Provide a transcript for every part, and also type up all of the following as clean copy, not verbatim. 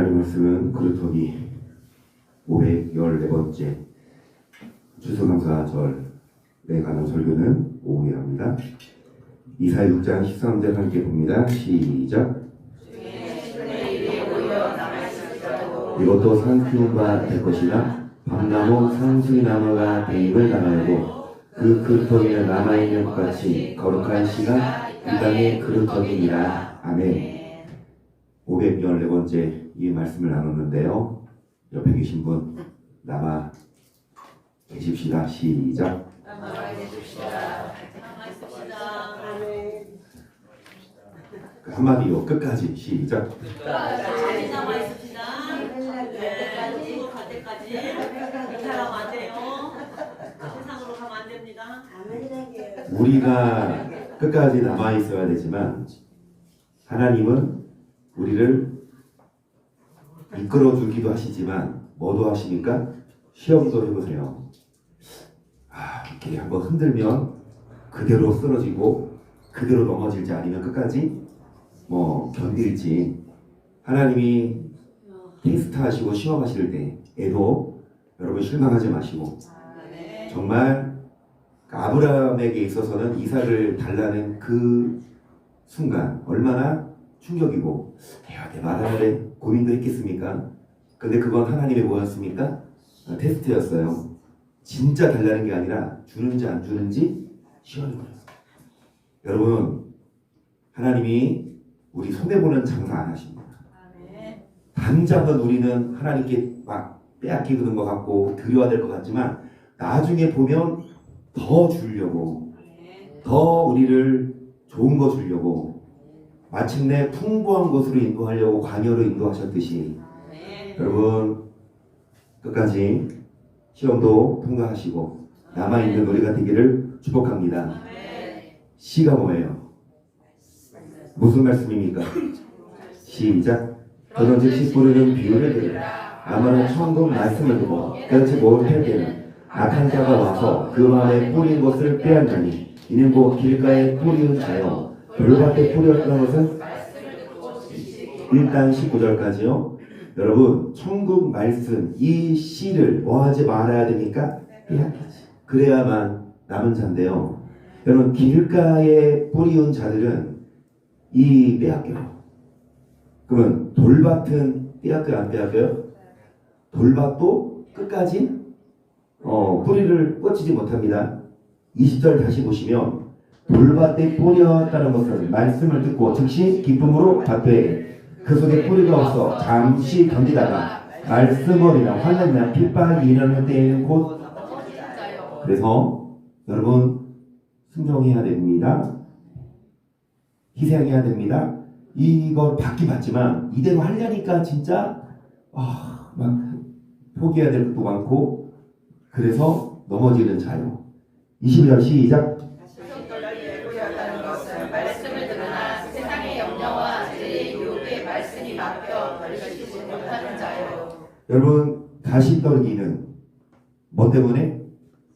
하나님 말씀은 그루터기 514번째 추수감사절에 관한 설교는 오후에 합니다. 이사야 6장 13절 함께 봅니다. 시작. 이것도 산 키움바 될 것이나 밤나무 상수나무가 대입을 당하여도 그 그루터기는 남아있는 것 같이 거룩한 씨가 이 땅의 그루터기니라. 아멘. 514번째 이 말씀을 나눴는데요. 옆에 계신 분 남아 계십시다. 시작. 남아 계십시다. 남아 있읍시다. 아멘. 한마디요. 끝까지. 시작. 끝까지 남아 있읍시다. 네, 죽어 갈 때까지 이 사람 안 돼요. 세상으로 가면 안 됩니다. 우리가 끝까지 남아 있어야 되지만 하나님은 우리를 이끌어 주기도 하시지만 뭐도 하십니까? 시험도 해보세요. 이렇게 한번 흔들면 그대로 쓰러지고 그대로 넘어질지 아니면 끝까지 견딜지 하나님이 테스트 하시고 시험하실 때에도 여러분 실망하지 마시고 정말 아브라함에게 있어서는 이삭을 달라는 그 순간 얼마나 충격이고 해야 돼 말아야 돼 고민도 했겠습니까? 근데 그건 하나님의 뭐였습니까? 테스트였어요. 진짜 달라는 게 아니라 주는지 안 주는지 시험해버렸어요. 여러분 하나님이 우리 손해보는 장사 안 하십니다. 당장은 우리는 하나님께 막 빼앗기는 것 같고 드려야 될 것 같지만 나중에 보면 더 주려고 더 우리를 좋은 거 주려고 마침내 풍부한 곳으로 인도하려고 광야로 인도하셨듯이 여러분 끝까지 시험도 통과하시고 남아있는 우리가 되기를 축복합니다. 시가 뭐예요? 무슨 말씀입니까? 시작. 그런즉 씨 뿌리는 비유를 들으라. 아마는 천국 말씀을 듣고 깨닫지 못할 때는 악한 자가 와서 그 마음에 뿌린 것을 빼앗나니 이는 곧 길가에 뿌리는 자요 돌밭에 뿌렸던 것은 일단 19절까지요. 여러분 천국 말씀 이 씨를 뭐하지 말아야 됩니까? 빼앗기지. 그래야만 남은 자인데요. 여러분 길가에 뿌리운 자들은 이 빼앗겨요. 그러면 돌밭은 빼앗겨요 안 빼앗겨요? 돌밭도 끝까지 뿌리를 뻗치지 못합니다. 20절 다시 보시면 돌밭에 뿌렸다는 것은 말씀을 듣고 즉시 기쁨으로 받되 그 속에 뿌리가 없어 잠시 견디다가 말씀을이나 환난이나 핍박이 일어날 때에는 곧 그래서 여러분 순종해야 됩니다. 희생해야 됩니다. 이걸 받긴 받지만 이대로 하려니까 진짜 막 포기해야 될 것도 많고 그래서 넘어지는 자요. 22절 시작. 말씀을 들으나 세상의 염려와 죄의 유혹에 말씀이 막혀 걸리지 못하는 자요. 여러분 가시떨기는 뭐 때문에?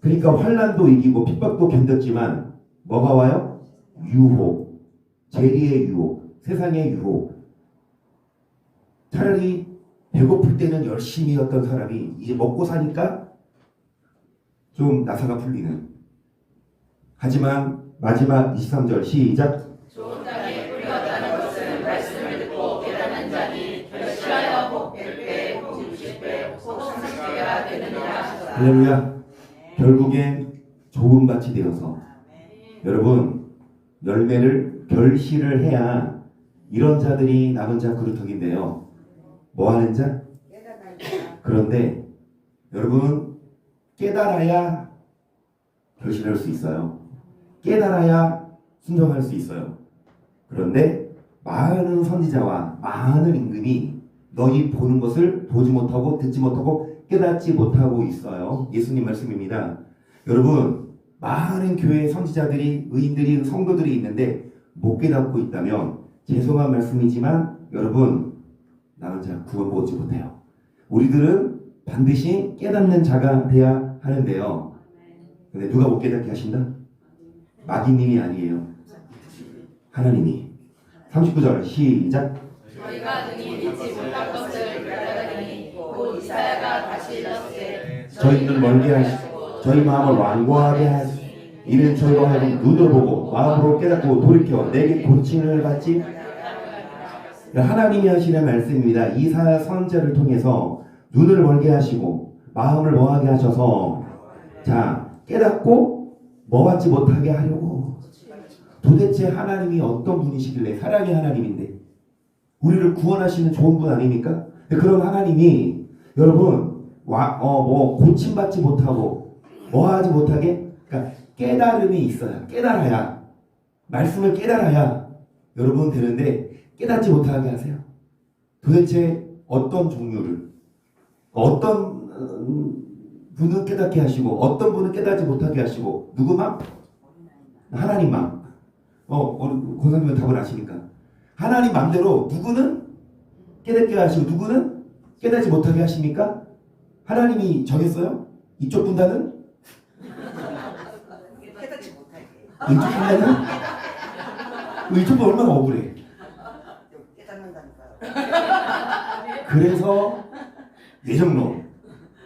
그러니까 환난도 이기고 핍박도 견뎠지만 뭐가 와요? 유혹, 재리의 유혹, 세상의 유혹. 차라리 배고플 때는 열심히 했던 사람이 이제 먹고 사니까 좀 나사가 풀리는. 하지만 마지막 23절 시작. 좋은 땅에 뿌렸다는 것은 말씀을 듣고 깨닫는 자니 결실하여 복 100배, 복 60배, 복 30배가 되느니라. 할렐루야. 결국엔 좋은 밭이 되어서 여러분 열매를 결실을 해야 이런 자들이 남은 자 그루터기인데요. 뭐 하는 자? 그런데 여러분 깨달아야 결실할 수 있어요. 깨달아야 순종할 수 있어요. 그런데 많은 선지자와 많은 임금이 너희 보는 것을 보지 못하고 듣지 못하고 깨닫지 못하고 있어요. 예수님 말씀입니다. 여러분 많은 교회 선지자들이 의인들이 성도들이 있는데 못 깨닫고 있다면 죄송한 말씀이지만 여러분 남은 자 구원받지 못해요. 우리들은 반드시 깨닫는 자가 돼야 하는데요. 근데 누가 못 깨닫게 하신다? 마귀님이 아니에요. 하나님이. 39절 시작. 저희가 능히 믿지 못할 것을 같이 이렇게 저희 눈을 멀게 하시고 저희 마음을 완고하게 하시고 이는 저희로 하여금 눈으로 보고 마음으로 깨닫고 돌이켜 내게 고침을 받지. 하나님이 하시는 말씀입니다. 이사야 선지자를 통해서 눈을 멀게 하시고 마음을 뭐하게 하셔서 자 깨닫고 뭐 받지 못하게 하려고. 도대체 하나님이 어떤 분이시길래 사랑의 하나님인데 우리를 구원하시는 좋은 분 아닙니까? 그런 하나님이 여러분 뭐 고침받지 못하고 뭐 하지 못하게 그러니까 깨달음이 있어야 깨달아야 말씀을 깨달아야 여러분 되는데 깨닫지 못하게 하세요. 도대체 어떤 종류를 어떤 분은 깨닫게 하시고 어떤 분은 깨닫지 못하게 하시고 누구만? 하나님만. 권사님은 답을 아시니까 하나님 맘대로 누구는 깨닫게 하시고 누구는 깨닫지 못하게 하십니까? 하나님이 정했어요? 이쪽 분단은? 깨닫지 못하게 이쪽 분단은? 이쪽 분 얼마나 억울해. 깨닫는다니까요. 그래서 예정론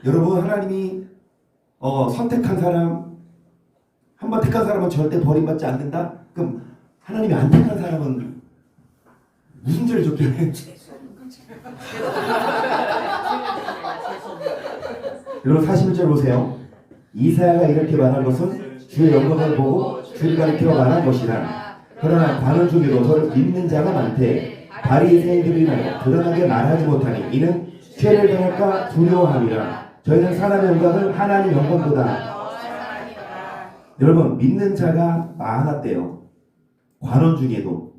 여러분 하나님이 선택한 사람 한번 택한 사람은 절대 버림받지 않는다? 그럼 하나님이 안 택한 사람은 무슨 죄를 졌길래? 여러분 41절 보세요. 이사야가 이렇게 말한 것은 주의 영광을 보고 주를 가리켜 말한 것이라. 그러나 관원 중에도 저를 믿는 자가 많되 바리새인들이 드러나게 말하지 못하니 이는 죄를 당할까 두려워함이라. 저희는 사람의 영광을 하나님 영광보다. 여러분 믿는 자가 많았대요. 관원 중에도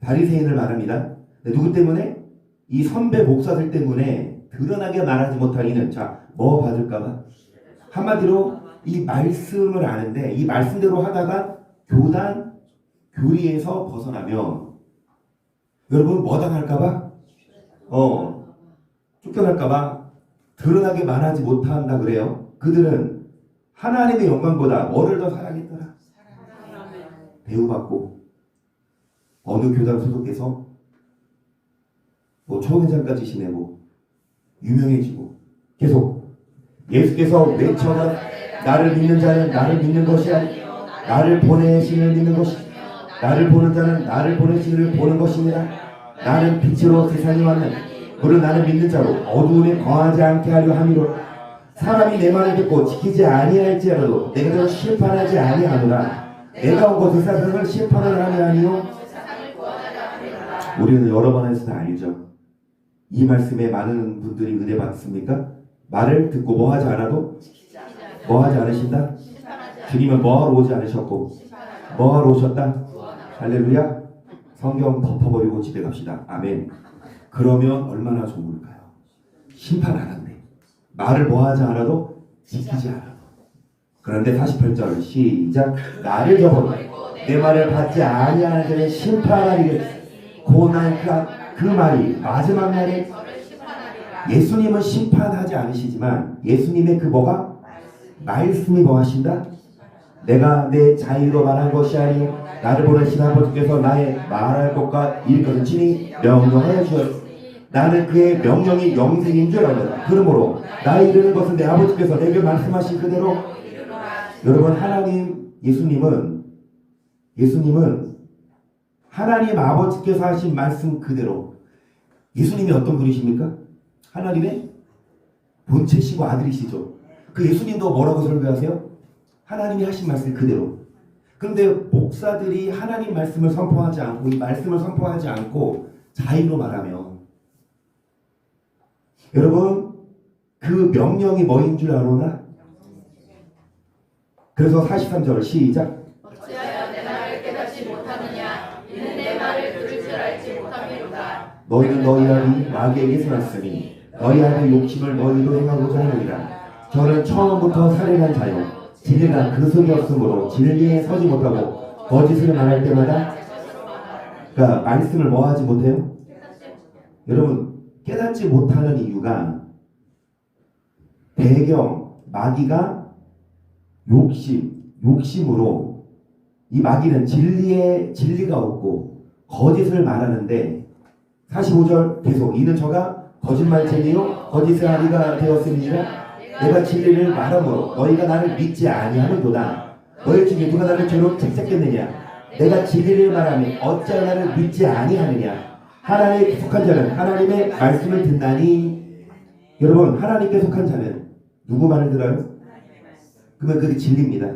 바리새인을 말합니다. 누구 때문에? 이 선배 목사들 때문에 드러나게 말하지 못하니는 자 뭐 받을까봐. 한마디로 이 말씀을 아는데 이 말씀대로 하다가 교단 교리에서 벗어나면 여러분 뭐 당할까봐? 쫓겨날까봐 드러나게 말하지 못한다 그래요. 그들은 하나님의 영광보다 뭐를 더 사랑했더라? 대우받고 어느 교단 소속해서 뭐 초원회장까지 지내고 유명해지고 계속 예수께서 외쳐가 나를 믿는 자는 나를 믿는 것이 아니요 나를 보내신을 믿는 것이 나를 보는 자는 나를 보내신을 보는 것이니라. 나는 빛으로 세상에 왔느니 그를 나는 믿는 자로 어두움에 거하지 않게 하려 함이로. 사람이 내 말을 듣고 지키지 아니할지라도 내가 저를 심판하지 아니하노라. 내가 온 것은 세상을 심판을 하려 하니요. 우리는 여러 번 해서 다 알죠. 이 말씀에 많은 분들이 은혜 받습니까? 말을 듣고 뭐 하지 않아도 뭐 하지 않으신다? 주님은 뭐 하러 오지 않으셨고 뭐 하러 오셨다? 할렐루야. 성경 덮어버리고 집에 갑시다. 아멘. 그러면 얼마나 좋을까요? 심판 안 한대. 말을 뭐 하지 않아도 지키지 않아도. 그런데 48절 시작. 나를 저버리고 내 말을 받지 아니하는 자는 심판하리겠으니 고난 그 말이 마지막 날에 예수님은 심판하지 않으시지만 예수님의 그 뭐가? 말씀이 뭐 하신다? 내가 내 자유로 말한 것이 아니요 나를 보내신 아버지께서 나의 말할 것과 일 것을 친히 명령하여 주었으니 나는 그의 명령이 영생인 줄 알거든. 그러므로 나 이르는 것은 내 아버지께서 내게 말씀하신 그대로. 여러분 하나님 예수님은 하나님 아버지께서 하신 말씀 그대로. 예수님이 어떤 분이십니까? 하나님의 본체시고 아들이시죠. 그 예수님도 뭐라고 설교하세요? 하나님이 하신 말씀 그대로. 그런데 목사들이 하나님 말씀을 선포하지 않고 이 말씀을 선포하지 않고 자의로 말하면 여러분 그 명령이 뭐인 줄 아노나? 그래서 43절 시작. 어찌하여 내 말을 깨닫지 못하느냐 이는 내 말을 들을 줄 알지 못함이로다. 너희는 너희 아비 마귀에게서 났으니 너희 아비 욕심을 너희도 행하고자 하느니라. 저는 처음부터 살인한 자요 진리가 그 속에 없으므로 진리에 서지 못하고 거짓을 말할 때마다 그러니까 말씀을 뭐 하지 못해요? 여러분 깨닫지 못하는 이유가 배경 마귀가 욕심으로 이 마귀는 진리가 없고 거짓을 말하는데 45절 계속 이는 저가 거짓말쟁이요 거짓의 아비가 되었음이니라. 내가 진리를 말하므로 너희가 나를 믿지 아니하는도다. 너희 중에 누가 나를 죄로 책잡겠느냐? 내가 진리를 말하면 어찌하여 나를 믿지 아니하느냐? 하나님께 속한 자는 하나님의 말씀을 듣나니. 여러분, 하나님께 속한 자는 누구 말을 들어요? 그러면 그게 진리입니다.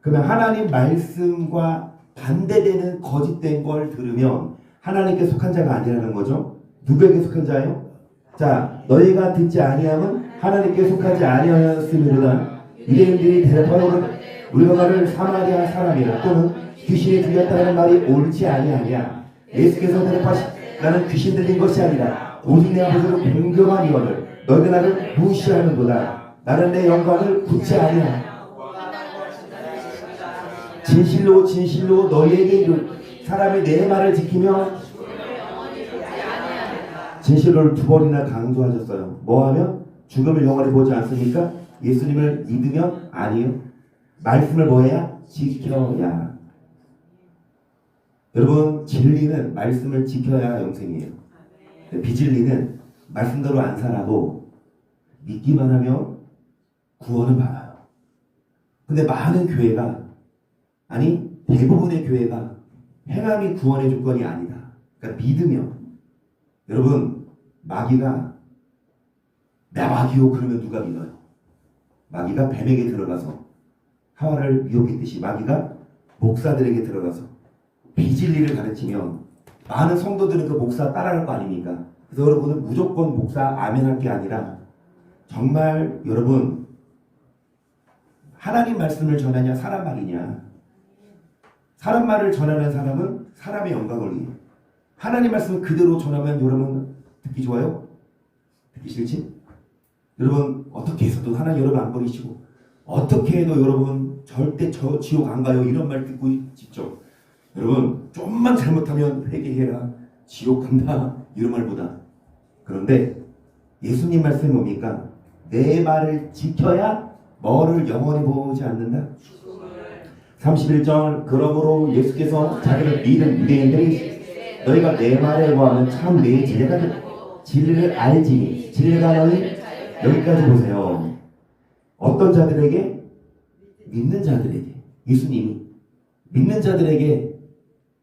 그러면 하나님 말씀과 반대되는 거짓된 걸 들으면 하나님께 속한 자가 아니라는 거죠. 누구에게 속한 자예요? 자, 너희가 듣지 아니함은 하나님께 속하지 아니하였음이로다. 유대인들이 대답하여 우리가 말을 사마리아 사람이라 또는 귀신이 들렸다는 말이 옳지 아니하냐. 예수께서 대답하시 나는 귀신 들린 것이 아니라 오직 내 아버지를 공경하니거늘 너희가 나를 무시하는도다. 나는 내 영광을 굳지 아니하나. 진실로 진실로 너희에게 이르 사람이 내 말을 지키며 진실로를 두 번이나 강조하셨어요. 뭐하면? 죽음을 영원히 보지 않습니까? 예수님을 믿으면? 아니요. 말씀을 뭐해야? 지켜야. 여러분, 진리는 말씀을 지켜야 영생이에요. 비진리는 말씀대로 안 살아도 믿기만 하면 구원을 받아요. 근데 많은 교회가, 아니 대부분의 교회가 행함이 구원의 조건이 아니다. 그러니까 믿으면, 여러분, 마귀가 나 마귀요 그러면 누가 믿어요? 마귀가 뱀에게 들어가서 하와를 유혹했듯이 마귀가 목사들에게 들어가서 비진리를 가르치면 많은 성도들은 그 목사 따라갈 거 아닙니까? 그래서 여러분은 무조건 목사 아멘 할 게 아니라 정말 여러분 하나님 말씀을 전하냐 사람 말이냐. 사람 말을 전하는 사람은 사람의 영광을 위해, 하나님 말씀을 그대로 전하면 여러분 듣기 좋아요? 듣기 싫지? 여러분 어떻게 해서도 하나님 여러분 안 버리시고 어떻게 해도 여러분 절대 저 지옥 안 가요 이런 말 듣고 싶죠. 여러분 좀만 잘못하면 회개해라 지옥 간다 이런 말보다, 그런데 예수님 말씀이 뭡니까? 내 말을 지켜야 뭐를 영원히 보지 않는다? 31절 그러므로 예수께서 자기를 믿은 유대인들이 너희가 내 말에 거하면 참 내 제자가 되고 진리를 알지니 진리가 너희 여기까지 보세요. 어떤 자들에게? 믿는 자들에게. 예수님이 믿는 자들에게.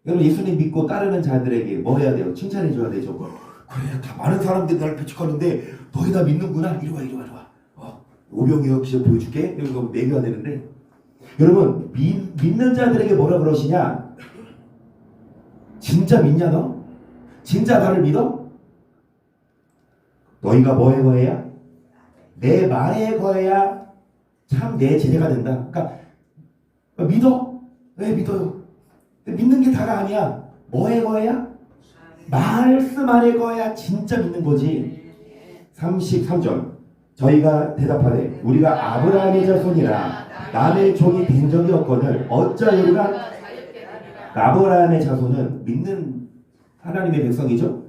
여러분 예수님 믿고 따르는 자들에게 뭐 해야 돼요? 칭찬해 줘야 되죠. 그래 다 많은 사람들이 나를 배척하는데 너희 다 믿는구나. 이리 와 이리 와 이리 와. 오병이어 기적 보여줄게. 이거 매겨야 되는데 여러분 믿는 자들에게 뭐라 그러시냐? 진짜 믿냐 너? 진짜 나를 믿어? 너희가 뭐에 거해야? 내 말에 거해야 참 내 제자가 된다. 그러니까 믿어? 왜 믿어요? 믿는 게 다가 아니야. 뭐에 거해야? 말씀 안에 거해야 진짜 믿는 거지. 33절 저희가 대답하되 우리가 아브라함의 자손이라 남의 종이 된 적이 없거늘 어찌하여 우리가, 아브라함의 자손은 믿는 하나님의 백성이죠.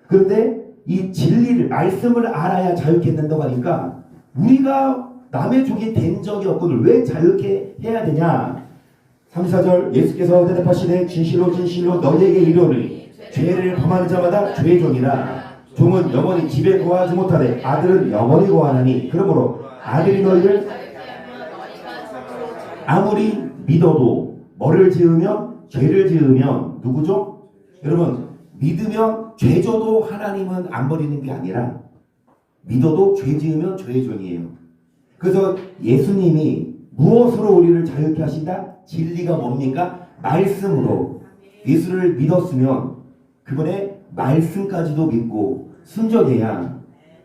그런데 이 진리를 말씀을 알아야 자유케 된다고 하니까 우리가 남의 종이 된 적이 없거늘 왜 자유케 해야 되냐. 34절 예수께서 대답하시되 진실로 진실로 너희에게 이르노니 죄를 범하는 자마다 죄의 종이라. 종은 영원히 집에 거하지 못하되 아들은 영원히 거하나니 그러므로 아들이 너희를 아무리 믿어도 뭐를 지으면 죄를 지으면 누구죠? 여러분 믿으면 죄져도 하나님은 안 버리는 게 아니라 믿어도 죄 지으면 죄의 종이에요. 그래서 예수님이 무엇으로 우리를 자유케 하신다? 진리가 뭡니까? 말씀으로. 예수를 믿었으면 그분의 말씀까지도 믿고 순종해야.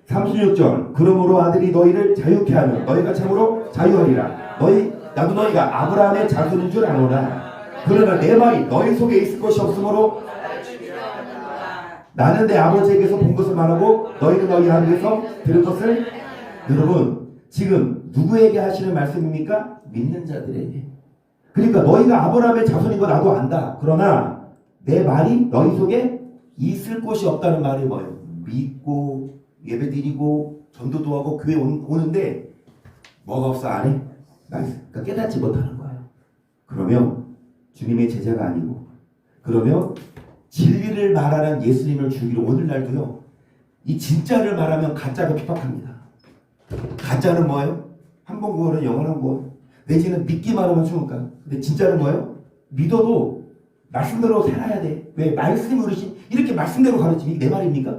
36절 그러므로 아들이 너희를 자유케 하면 너희가 참으로 자유하리라. 나도 너희가 아브라함의 자손인 줄 아노라. 그러나 내 말이 너희 속에 있을 것이 없으므로 나는 내 아버지에게서 본 것을 말하고 너희는 너희 아버지에게서 들은 것을. 여러분 지금 누구에게 하시는 말씀입니까? 믿는 자들에게. 그러니까 너희가 아브라함의 자손인 거 나도 안다. 그러나 내 말이 너희 속에 있을 곳이 없다는 말이 뭐예요? 믿고 예배드리고 전도도 하고 교회 오는데 뭐가 없어 안 해? 그러니까 깨닫지 못하는 거예요. 그러면 주님의 제자가 아니고, 그러면 진리를 말하는 예수님을 주기로 오늘날도요 이 진짜를 말하면 가짜가 핍박합니다. 가짜는 뭐예요? 한번 구원은 영원한 구원. 내지는 믿기만 하면 죽을까? 근데 진짜는 뭐예요? 믿어도 말씀대로 살아야 돼. 왜? 말씀이 어르신 이렇게 말씀대로 가르치면 내 말입니까?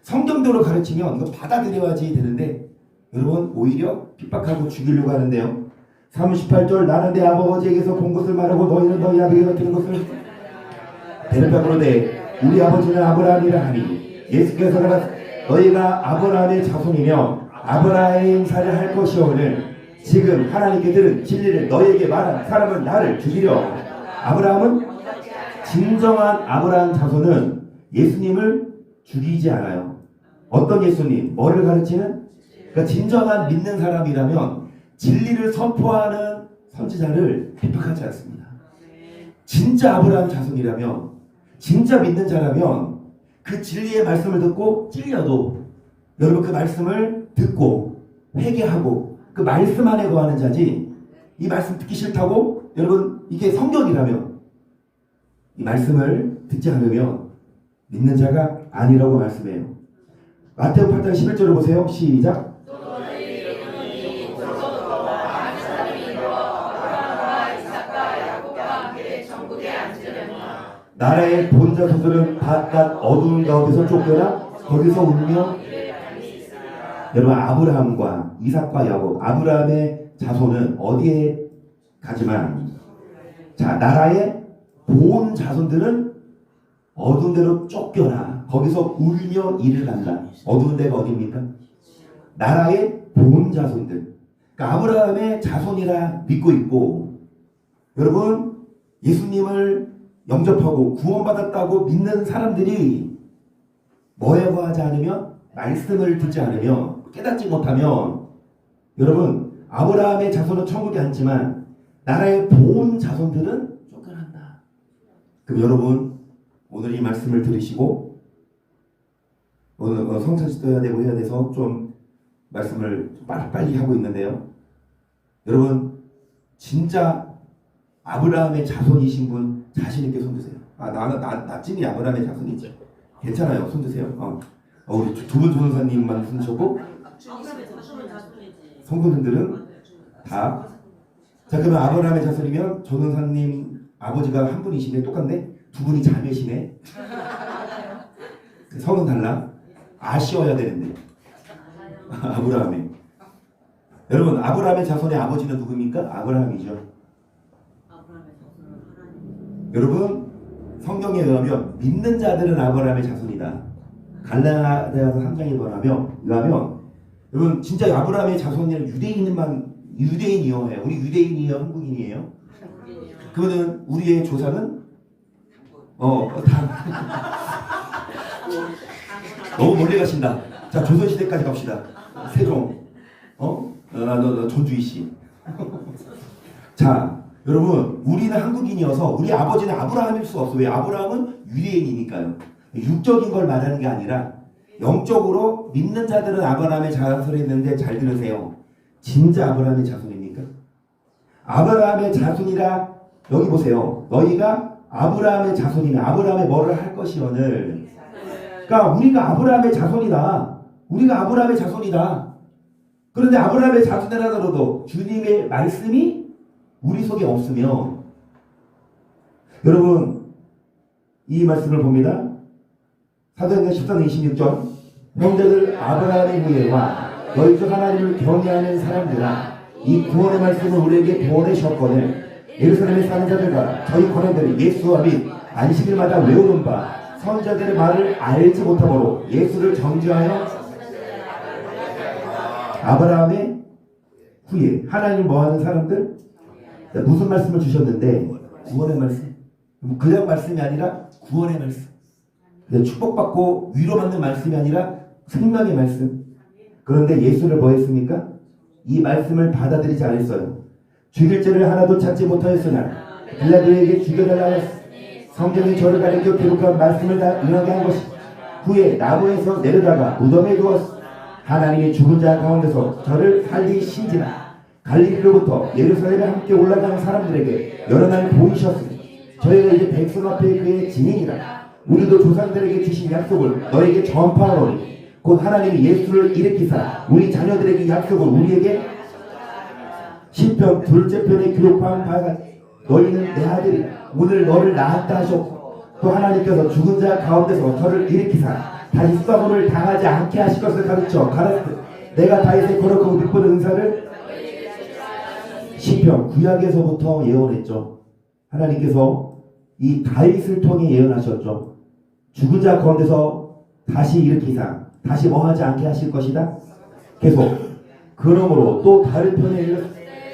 성경대로 가르치면 이거 받아들여야지 되는데 여러분 오히려 핍박하고 죽이려고 하는데요. 38절 나는 내 아버지에게서 본 것을 말하고 너희는 너희 아버지가 들은 것을 대답하노되 우리 아버지는 아브라함이라 하니 예수께서 너희가 아브라함의 자손이며 아브라함의 행사를 할 것이오늘 지금 하나님께 들은 진리를 너희에게 말한 사람은 나를 죽이려. 아브라함은 진정한 아브라함 자손은 예수님을 죽이지 않아요. 어떤 예수님? 뭐를 가르치는? 그러니까 진정한 믿는 사람이라면 진리를 선포하는 선지자를 핍박하지 않습니다. 진짜 아브라함 자손이라면 진짜 믿는 자라면 그 진리의 말씀을 듣고 찔려도 여러분 그 말씀을 듣고 회개하고 그 말씀 안에 거하는 자지 이 말씀 듣기 싫다고 여러분 이게 성경이라면 이 말씀을 듣지 않으면 믿는 자가 아니라고 말씀해요. 마태오 8장 11절을 보세요. 시작. 나라의 본 자손들은 바깥 어두운 가운데서 쫓겨나 거기서 울며 여러분 아브라함과 이삭과 야곱 아브라함의 자손은 어디에 가지만 자 나라의 본 자손들은 어두운 데로 쫓겨나 거기서 울며 일을 한다. 어두운 데가 어디입니까? 나라의 본 자손들. 그러니까 아브라함의 자손이라 믿고 있고 여러분 예수님을 영접하고 구원받았다고 믿는 사람들이 뭐에 거하지 않으면 말씀을 듣지 않으면 깨닫지 못하면 여러분 아브라함의 자손은 천국에 앉지만 나라의 본 자손들은 쫓겨난다. 그럼 여러분 오늘 이 말씀을 들으시고 오늘 성찬식도 해야 되고 해야 돼서 좀 말씀을 빨리 하고 있는데요. 여러분 진짜 아브라함의 자손이신 분 자신 있게 손드세요. 나 찐이 아브라함의 자손이지. 괜찮아요. 손드세요. 우리 두 분 전도사님만 손드셨고 성도님들은 다. 자 그러면 아브라함의 자손이면 전도사님 아버지가 한 분이시네. 똑같네. 두 분이 자매시네. 성은 달라. 아쉬워야 되는데. 아브라함의. 여러분 아브라함의 자손의 아버지는 누굽니까? 아브라함이죠. 여러분 성경에 의하면 믿는 자들은 아브라함의 자손이다. 갈라디아서 3장에 의하면 여러분 진짜 아브라함의 자손이란 유대인이요. 우리 유대인이에요? 한국인이에요? 그러면 우리의 조상은 너무 멀리 가신다. 자 조선시대까지 갑시다. 세종 너 전주이씨. 자 여러분 우리는 한국인이어서 우리 아버지는 아브라함일 수 없어요. 왜? 아브라함은 유대인이니까요. 육적인 걸 말하는 게 아니라 영적으로 믿는 자들은 아브라함의 자손이 있는데 잘 들으세요. 진짜 아브라함의 자손입니까? 아브라함의 자손이라 여기 보세요. 너희가 아브라함의 자손이면 아브라함의 뭐를 할 것이오늘. 그러니까 우리가 아브라함의 자손이다. 우리가 아브라함의 자손이다. 그런데 아브라함의 자손이라 하더라도 주님의 말씀이 우리 속에 없으면 여러분 이 말씀을 봅니다. 사도행전 14장 26절 형제들 아브라함의 후예와 너희 중 하나님을 경외하는 사람들아 이 구원의 말씀을 우리에게 보내셨거늘 예루살렘에 사는 자들과 저희 권한들이 예수와 및 안식일마다 외우는 바 선자들의 말을 알지 못함으로 예수를 정죄하여 아브라함의 후예 하나님을 뭐하는 사람들 무슨 말씀을 주셨는데 구원의 말씀 그냥 말씀이 아니라 구원의 말씀 축복받고 위로받는 말씀이 아니라 생명의 말씀. 그런데 예수를 뭐 했습니까? 이 말씀을 받아들이지 않았어요. 죽일 죄를 하나도 찾지 못하였으나 빌라도에게 죽여달라 하였으니 성경이 저를 가리켜 기록한 말씀을 다 응하게 한 것이 후에 나무에서 내려다가 무덤에 두었으니 하나님이 죽은 자 가운데서 저를 살리신지라 갈릴리로부터 예루살렘에 함께 올라가는 사람들에게 여러 날 보이셨으니 저희가 이제 백성 앞에 그의 증인이라 우리도 조상들에게 주신 약속을 너에게 전파하노니 곧 하나님이 예수를 일으키사 우리 자녀들에게 약속을 우리에게 시편 둘째 편에 기록한 바가 너희는 내 아들이 오늘 너를 낳았다 하셨고 또 하나님께서 죽은 자 가운데서 저를 일으키사 다시 썩음을 당하지 않게 하실 것을 가르쳐 가라사대 내가 다윗의 거룩하고 기쁜 은사를 시편 구약에서부터 예언했죠. 하나님께서 이 다윗을 통해 예언하셨죠. 죽은 자 가운데서 다시 일으키사 다시 멍하지 않게 하실 것이다. 계속 그러므로 또 다른 편에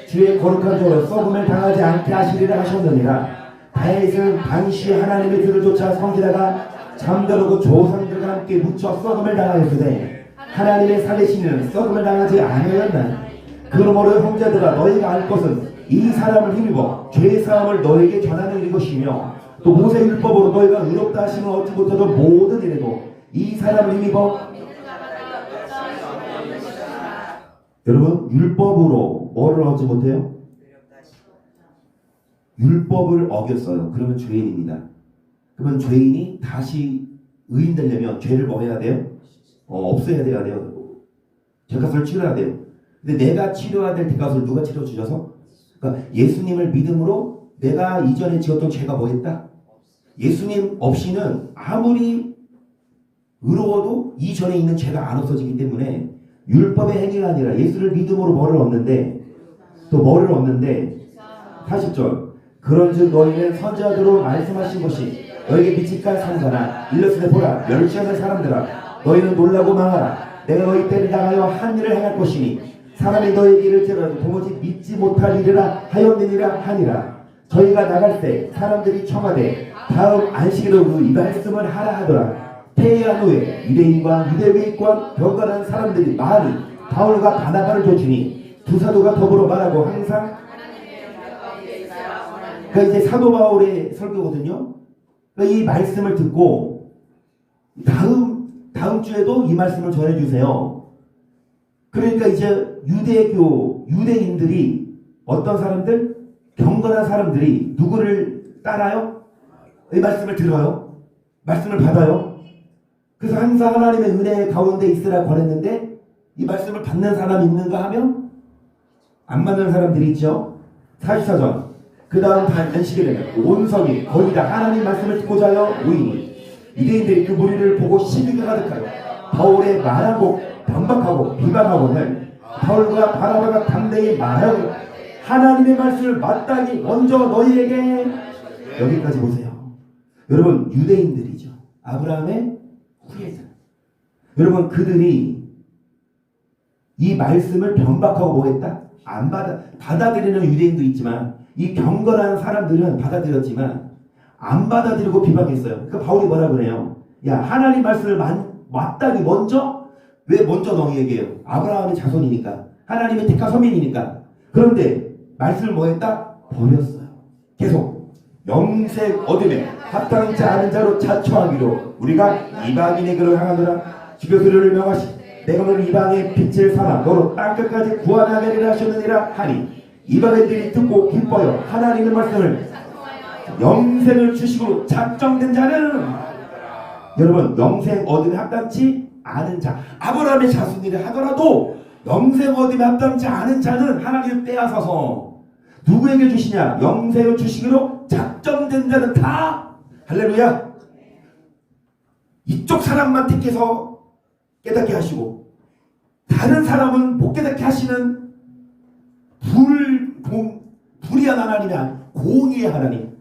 주의 거룩한 종으로 썩음을 당하지 않게 하시리라 하셨느니라. 다윗은 당시 하나님의 들을 쫓아 섬기다가 잠들고 조상들과 함께 묻혀 썩음을 당하였으되 하나님의 살리시는 썩음을 당하지 않으였나니 그러므로 형제들아 너희가 알 것은 이 사람을 힘입어 죄의 사함을 너에게 전하는 이것이며 또 모세 율법으로 너희가 의롭다 하시면 얻지 못하던 모든 일에도 이 사람을 힘입어 여러분 율법으로 뭐를 얻지 못해요? 율법을 어겼어요. 그러면 죄인입니다. 그러면 죄인이 다시 의인 되려면 죄를 뭐 해야 돼요? 없애야 돼요. 죄값을 치러야 돼요. 근데 내가 치러야 될 대값을 누가 치러 주셔서? 그러니까 예수님을 믿음으로 내가 이전에 지었던 죄가 뭐 했다? 예수님 없이는 아무리 의로워도 이전에 있는 죄가 안 없어지기 때문에 율법의 행위가 아니라 예수를 믿음으로 뭐를 얻는데 또 뭐를 얻는데 40절 그런즉 너희는 선지자들로 말씀하신 것이 너에게 빛깔 삼가나 일렀으되 보라 멸시하는 사람들아 너희는 놀라고 망하라 내가 너희 때를 당하여 한 일을 행할 것이니 사람이 너에게 이를지라도 도무지 믿지 못할 일이라 하였느니라 하니라. 저희가 나갈 때 사람들이 청하되 다음 안식일로 이 말씀을 하라 하더라. 퇴위한 후에 유대인과 유대외인과 병건한 사람들이 많이 바울과 바나바를 쫓으니 두 사도가 더불어 말하고 항상 그러니까 이제 사도 바울의 설교거든요. 그러니까 이 말씀을 듣고 다음 주에도 이 말씀을 전해주세요. 그러니까 이제 유대인들이 어떤 사람들? 경건한 사람들이 누구를 따라요? 이 말씀을 들어요. 말씀을 받아요. 그래서 항상 하나님의 은혜 가운데 있으라 권했는데 이 말씀을 받는 사람이 있는가 하면 안 받는 사람들이 있죠. 44절 그 다음 안식일에는 온 성이 거의 다 하나님 말씀을 듣고자 하여 모이니 유대인들이 그 무리를 보고 시비가 가득하여 바울의 말하고 반박하고 비방하고는 바울과 바나바가 담대히 말하고 하나님의 말씀을 마땅히 먼저 너희에게 여기까지 보세요. 여러분 유대인들이죠. 아브라함의 후예들. 여러분 그들이 이 말씀을 변박하고 뭐했다? 안 받아들이는 유대인도 있지만 이 경건한 사람들은 받아들였지만 안 받아들이고 비방했어요. 그러니까 바울이 뭐라 그래요? 야 하나님 말씀을 마땅히 먼저 왜 먼저 너희에게요? 아브라함의 자손이니까 하나님의 택한 서민이니까. 그런데 말씀을 뭐했다? 버렸어요. 계속 영생 얻음에 합당치 않은 자로 자처하기로 우리가 이방인의 길을 향하노라. 주께서 그를 명하시 내가 너를 이방의 빛을 삼아 너로 땅끝까지 구원하게 하리라 하셨느니라 하니 이방인들이 듣고 기뻐요. 하나님의 말씀을 영생을 주시고 작정된 자는 여러분 영생 얻음에 합당치 않은 자 아브라함의 자손이라 하더라도 영생 얻음에 합당치 않은 자는 하나님을 빼앗아서 누구에게 주시냐? 영생을 주시기로 작정된 자는 다 할렐루야 이쪽 사람만 택해서 깨닫게 하시고 다른 사람은 못 깨닫게 하시는 불의한 하나님이 아니라 공의의 하나님.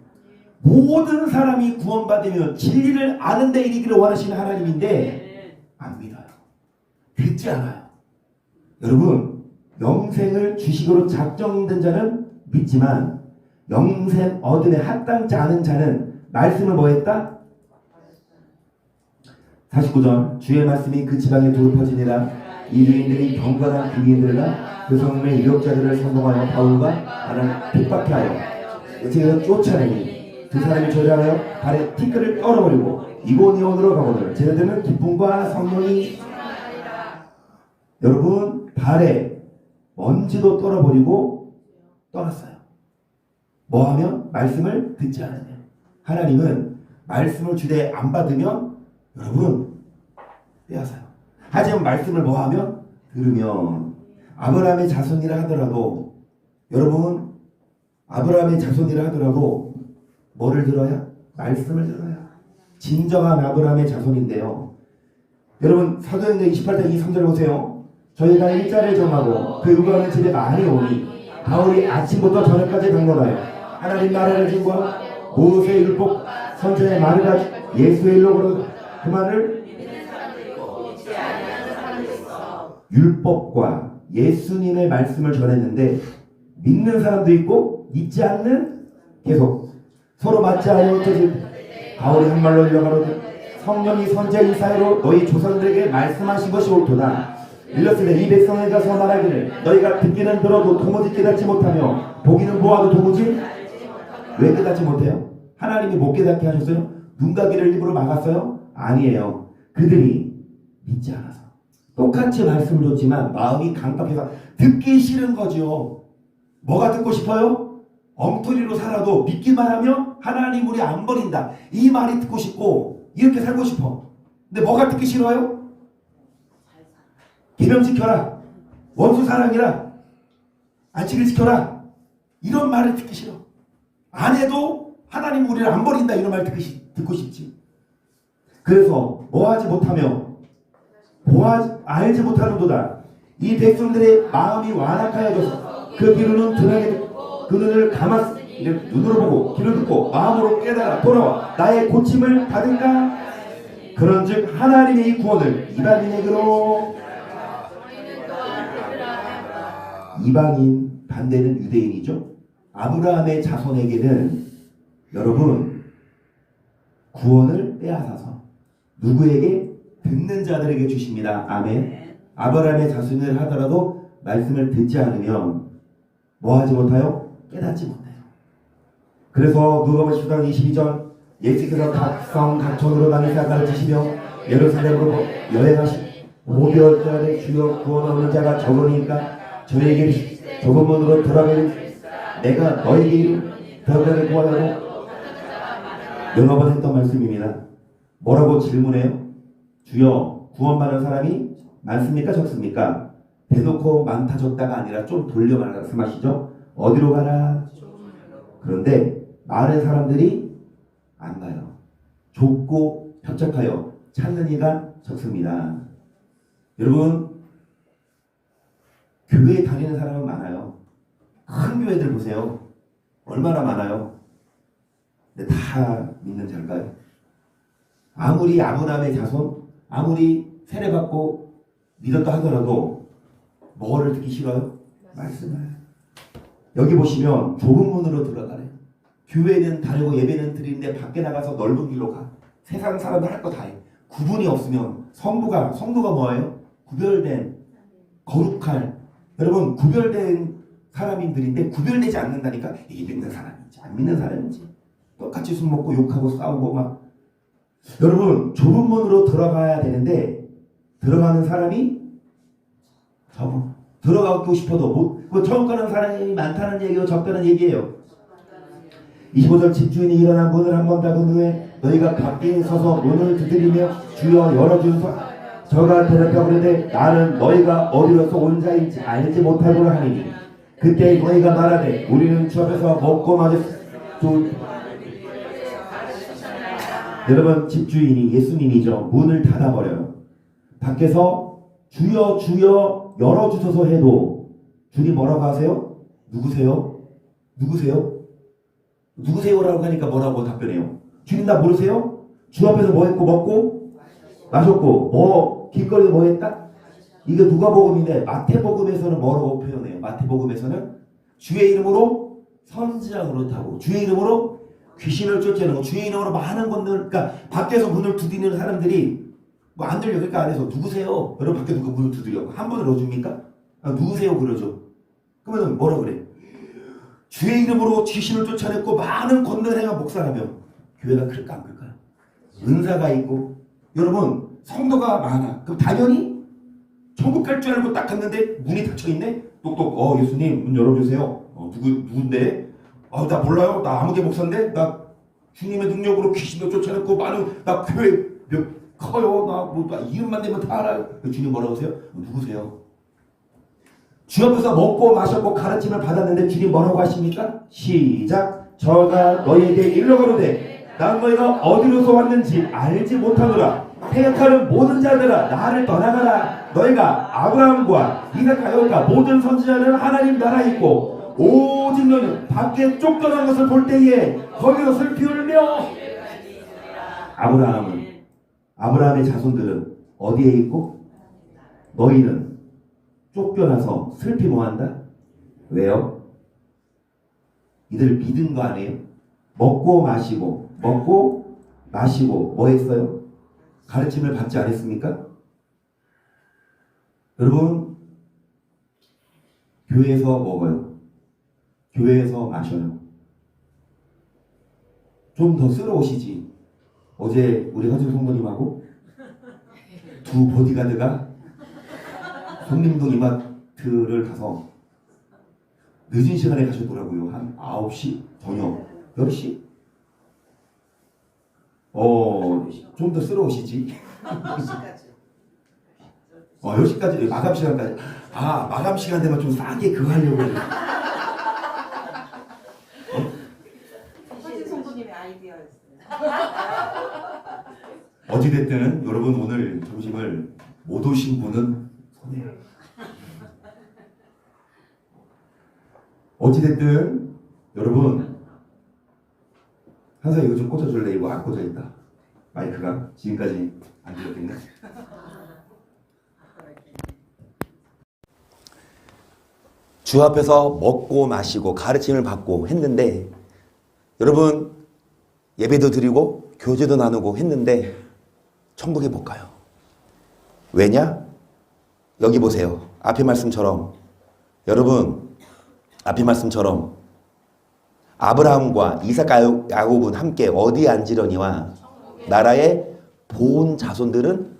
모든 사람이 구원받으면 진리를 아는 데 이르기를 원하시는 하나님인데 안 믿어요. 듣지 않아요. 여러분 영생을 주식으로 작정된 자는 믿지만 영생 얻음에 합당치 않은 자는 말씀을 뭐했다? 49절 주의 말씀이 그 지방에 돌퍼지니라. 이 유인들이 경건한 유인들과 그 성문의 유력자들을 선동하여 바울과 나를 핍박하여 제가 쫓아내니 두 사람이 조례하여 발에 티끌을 떨어버리고 이고니온으로 가거늘 제자들은 기쁨과 성령이 여러분 발에 먼지도 떨어버리고 떠났어요. 뭐하면? 말씀을 듣지 않으면. 하나님은 말씀을 주되 안 받으면 여러분 빼앗아요. 하지만 말씀을 뭐하면? 들으면. 아브라함의 자손이라 하더라도 여러분 아브라함의 자손이라 하더라도 뭐를 들어야? 말씀을 들어야. 진정한 아브라함의 자손인데요. 여러분 사도행전 28장 23절 보세요. 저희가 일자를 정하고 그 의관의 집에 많이 오니 바울이 아침부터 저녁까지 강론하여 하나님 나라를 증거하고 모세의 율법 선지자의 말을 가지고 예수의 일로 걸어 그 말을 율법과 예수님의 말씀을 전했는데 믿는 사람도 있고 믿지 않는 계속 서로 맞지 않으면 어쩌지 바울이 한 말로 일러가로되 성령이 선지자의 사이로 너희 조상들에게 말씀하신 것이 옳도다. 일렀으되 이 백성에 가서 말하기를 너희가 듣기는 들어도 도무지 깨닫지 못하며 보기는 보아도 도무지 왜 깨닫지 못해요? 하나님이 못 깨닫게 하셨어요? 눈가기를 일부러 막았어요? 아니에요. 그들이 믿지 않아서. 똑같이 말씀을 줬지만 마음이 강박해서 듣기 싫은 거죠. 뭐가 듣고 싶어요? 엉터리로 살아도 믿기만 하면 하나님 우리 안 버린다. 이 말이 듣고 싶고 이렇게 살고 싶어. 근데 뭐가 듣기 싫어요? 계명 지켜라. 원수 사랑이라. 안식일 지켜라. 이런 말을 듣기 싫어. 안 해도 하나님 우리를 안 버린다. 이런 말 듣고 싶지. 그래서 뭐하지 못하며 알지 못하는도다. 이 백성들의 마음이 완악하여져서 그 귀로는 드러내 그 눈을 감았 눈으로 보고 귀로 듣고 마음으로 깨달아 돌아와 나의 고침을 받을까? 그런즉 하나님의 이 구원을 이방인에게로 이방인 반대는 유대인이죠. 아브라함의 자손에게는 여러분 구원을 빼앗아서 누구에게? 듣는 자들에게 주십니다. 아멘. 아브라함의 자손을 하더라도 말씀을 듣지 않으면 뭐하지 못하요? 깨닫지 못해요. 그래서 누가복음 10장 22절 예수께서 각성 각촌으로 다니사 가르치시며 예루살렘으로 여행하시 5개월짜리 주여 구원 얻는 자가 적으니까 저에게 좁은 문으로 돌아가니 내가 너에게 이름 들어가를 구하라고 여러 번 했던 말씀입니다. 뭐라고 질문해요? 주여 구원받은 사람이 많습니까? 적습니까? 대놓고 많다 적다가 아니라 좀 돌려 말씀하시죠. 어디로 가라? 그런데 많은 사람들이 안 가요. 좁고 협착하여 찾는 이가 적습니다. 여러분 교회에 다니는 사람은 많아요. 큰 교회들 보세요. 얼마나 많아요. 근데 다 믿는 자일까요? 아무리 아브라함의 자손 아무리 세례받고 믿었다 하더라도 뭐를 듣기 싫어요? 말씀을. 여기 보시면 좁은 문으로 들어가래요. 교회는 다르고 예배는 드리는데 밖에 나가서 넓은 길로 가. 세상 사람들 할 거 다 해. 구분이 없으면 성도가 뭐예요? 구별된 거룩할 여러분 구별된 사람들인데 구별되지 않는다니까. 이게 믿는 사람인지 안 믿는 사람인지 똑같이 술 먹고 욕하고 싸우고 막. 여러분 좁은 문으로 들어가야 되는데 들어가는 사람이 적어. 들어가고 싶어도 못. 처음 가는 사람이 많다는 얘기고 적다는 얘기예요. 25절 집주인이 일어나 문을 한번 닫은 후에 너희가 밖에 서서 문을 두드리며 주여 열어주소서. 저가 대답하오되 나는 너희가 어디로서 온 자인지 알지 못하고라 하니니 그때 너희가 말하되 우리는 주 앞에서 먹고 마셨. 여러분 집주인이 예수님이죠. 문을 닫아버려요. 밖에서 주여 주여 열어주소서 해도 주님 뭐라고 하세요? 누구세요? 누구세요? 누구세요라고 하니까 뭐라고 답변해요? 주님 나 모르세요? 주 앞에서 뭐 했고 먹고 마셨고 뭐 길거리에 뭐 했다? 이게 누가복음인데 마태복음에서는 뭐라고 표현해요? 마태복음에서는 주의 이름으로 선지자로 타고 주의 이름으로 귀신을 쫓아내고 주의 이름으로 많은 것들. 그러니까 밖에서 문을 두드리는 사람들이 뭐 안 들려. 그러니까 안에서 누구세요? 여러분 밖에 누가 문을 두드려 한 번을 넣어줍니까? 아, 누구세요? 그러죠. 그러면 뭐라 그래? 주의 이름으로 귀신을 쫓아냈고 많은 권능을 행한 목사라면 교회가 클까 안 클까요? 은사가 있고 여러분 성도가 많아. 그럼 당연히 천국 갈 줄 알고 딱 갔는데 문이 닫혀있네? 똑똑 예수님 문 열어주세요. 누군데? 나 몰라요. 나 아무개 목사인데 나 주님의 능력으로 귀신도 쫓아냈고 많은 나 교회 커요. 나 이름만 되면 다 알아요. 주님 뭐라고 하세요? 누구세요? 주 앞에서 먹고 마셨고 가르침을 받았는데 주님 뭐라고 하십니까? 시작. 저가 너희에게 일러가로되 난 너희가 어디로서 왔는지 알지 못하노라. 행악하는 모든 자들아 나를 떠나가라. 너희가 아브라함과 이삭 야곱과 모든 선지자는 하나님 나라에 있고 오직 너는 밖에 쫓겨난 것을 볼 때에 거기서 슬피 울며. 아브라함의 자손들은 어디에 있고 너희는 쫓겨나서 슬피 뭐한다? 왜요? 이들 믿은 거 아니에요? 먹고 마시고 뭐 했어요? 가르침을 받지 않았습니까? 여러분, 교회에서 먹어요. 교회에서 마셔요. 좀 더 쓰러우시지. 어제 우리 허준 성도님하고 두 보디가드가 성림동 이마트를 가서 늦은 시간에 가셨더라고요. 한 9시 저녁 10시? 좀 더 쓰러우시지? 10시까지 마감 시간까지. 마감 시간 되면 좀 싸게 그거 하려고 해요. 허진 성도님의 아이디어였어요. 어찌됐든 여러분 오늘 점심을 못 오신 분은 손해요. 어찌됐든 여러분 항상 이거 좀 꽂아줄래? 이거 안 꽂아있다. 마이크가 지금까지 안 들렸겠네. 주 앞에서 먹고 마시고 가르침을 받고 했는데 여러분 예배도 드리고 교제도 나누고 했는데 천국에 못 가요. 왜냐? 여기 보세요. 앞의 말씀처럼 여러분 앞의 말씀처럼 아브라함과 이삭 야곱은 함께 어디에 앉으려니와 나라의 본 자손들은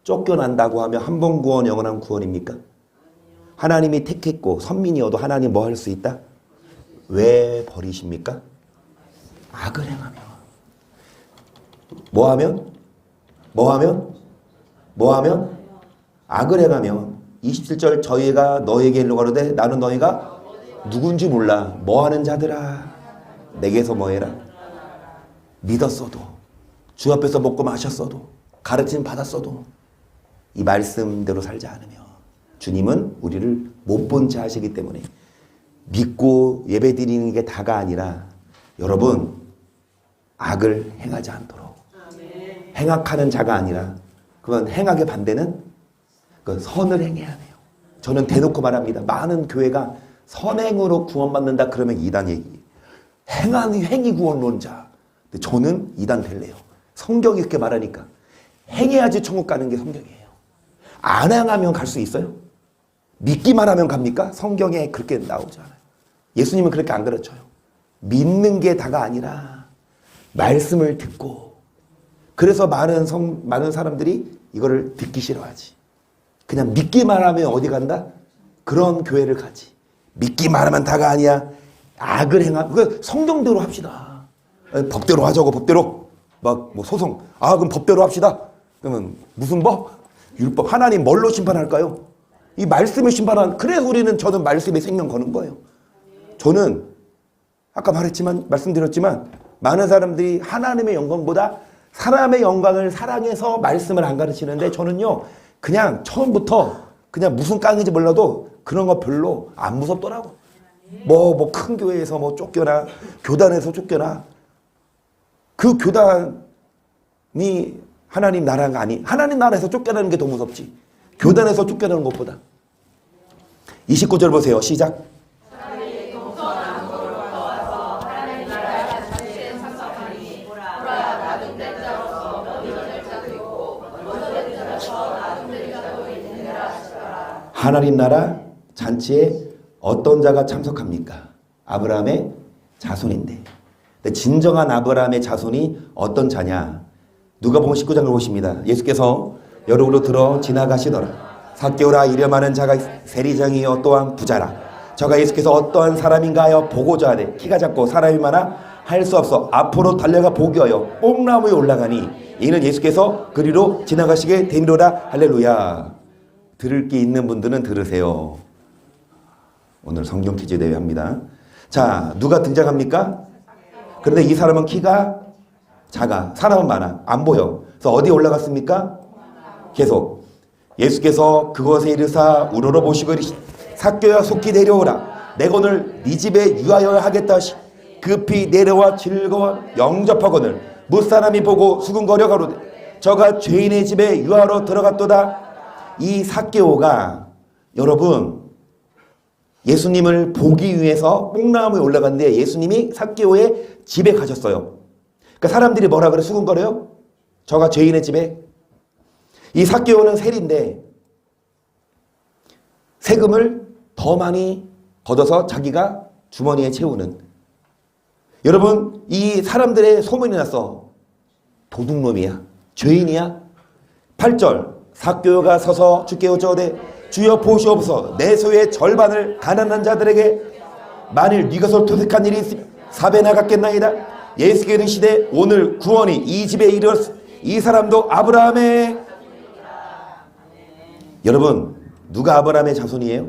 쫓겨난다고 하면 한 번 구원 영원한 구원입니까? 하나님이 택했고 선민이어도 하나님 뭐 할 수 있다? 왜 버리십니까? 악을 행하며 뭐하면 악을 행하면 27절 저희가 너희에게 일러가로되 나는 너희가 누군지 몰라 뭐하는 자들아 내게서 뭐해라 믿었어도 주 앞에서 먹고 마셨어도 가르침 받았어도 이 말씀대로 살지 않으면 주님은 우리를 못 본 채 하시기 때문에 믿고 예배드리는 게 다가 아니라 여러분 악을 행하지 않도록 행악하는 자가 아니라 그건 행악의 반대는 그 선을 행해야 돼요. 저는 대놓고 말합니다. 많은 교회가 선행으로 구원받는다 그러면 이단 얘기. 행위 구원론자. 근데 저는 이단 될래요. 성경이 그렇게 말하니까 행해야지 천국 가는 게 성경이에요. 안 행하면 갈 수 있어요? 믿기만 하면 갑니까? 성경에 그렇게 나오지 않아요. 예수님은 그렇게 안 가르쳐요. 믿는 게 다가 아니라 말씀을 듣고 그래서 많은 사람들이 이거를 듣기 싫어하지. 그냥 믿기만 하면 어디 간다? 그런 교회를 가지. 믿기만 하면 다가 아니야. 악을 그 성경대로 합시다. 법대로 하자고 법대로. 막 뭐 소송. 그럼 법대로 합시다. 그러면 무슨 법? 율법. 하나님 뭘로 심판할까요? 이 말씀을 그래서 저는 말씀에 생명 거는 거예요. 저는 아까 말씀드렸지만 많은 사람들이 하나님의 영광보다 사람의 영광을 사랑해서 말씀을 안 가르치는데 저는요 그냥 처음부터 그냥 무슨 깡인지 몰라도 그런 거 별로 안 무섭더라고. 뭐 큰 교회에서 뭐 쫓겨나 교단에서 쫓겨나 그 교단이 하나님 나라가 하나님 나라에서 쫓겨나는 게 더 무섭지. 교단에서 쫓겨나는 것보다. 29절 보세요. 시작. 하나님 나라 잔치에 어떤 자가 참석합니까? 아브라함의 자손인데. 근데 진정한 아브라함의 자손이 어떤 자냐? 누가복음 19장을 보십니다. 예수께서 여러분으로 들어 지나가시더라. 삭개오라 이려 많은 자가 세리장이요 또한 부자라. 저가 예수께서 어떠한 사람인가 하여 보고자 하되 키가 작고 사람이 많아 할 수 없어. 앞으로 달려가 복이어요. 뽕나무에 올라가니 이는 예수께서 그리로 지나가시게 되미로라. 할렐루야. 들을 게 있는 분들은 들으세요. 오늘 성경 퀴즈 대회 합니다. 자, 누가 등장합니까? 그런데 이 사람은 키가 작아. 사람은 많아. 안 보여. 그래서 어디에 올라갔습니까? 계속. 예수께서 그것에 이르사 우러러 보시고 이르시되 삭개오야 속히 내려오라. 내가 오늘 네 집에 유하여 하겠다 하시 급히 내려와 즐거워 영접하거늘 무사람이 보고 수군거려 가로되 저가 죄인의 집에 유하러 들어갔도다. 이 삭개오가 여러분 예수님을 보기 위해서 뽕나무에 올라갔는데 예수님이 삭개오의 집에 가셨어요. 그러니까 사람들이 뭐라 그래? 수군거려요? 저가 죄인의 집에. 이 삭개오는 세리인데 세금을 더 많이 걷어서 자기가 주머니에 채우는. 여러분 이 사람들의 소문이 났어. 도둑놈이야. 죄인이야. 8절 삭개오가 서서 주께 여쭈어대 주여 보시옵소서 내 소유의 절반을 가난한 자들에게 만일 네 것을 토색한 일이 있으면 사배나 갚겠나이다. 예수께 이르시되 오늘 구원이 이 집에 이르렀으니 이 사람도 아브라함의. 여러분 누가 아브라함의 자손이에요?